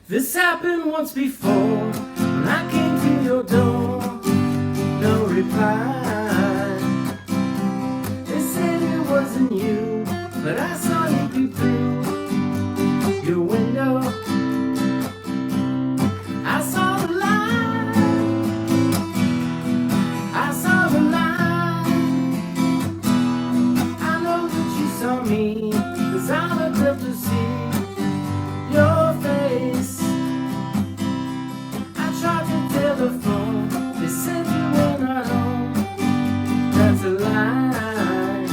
This happened once before when I came to your door. No reply. They said it wasn't you, but I saw you peep through your window. I saw the light. I saw the light. I know that you saw me, 'cause I looked up to see your face. I tried to telephone, they said you were not home. That's a lie,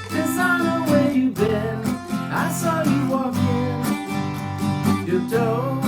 'cause I know where you've been. I saw you walk in your door.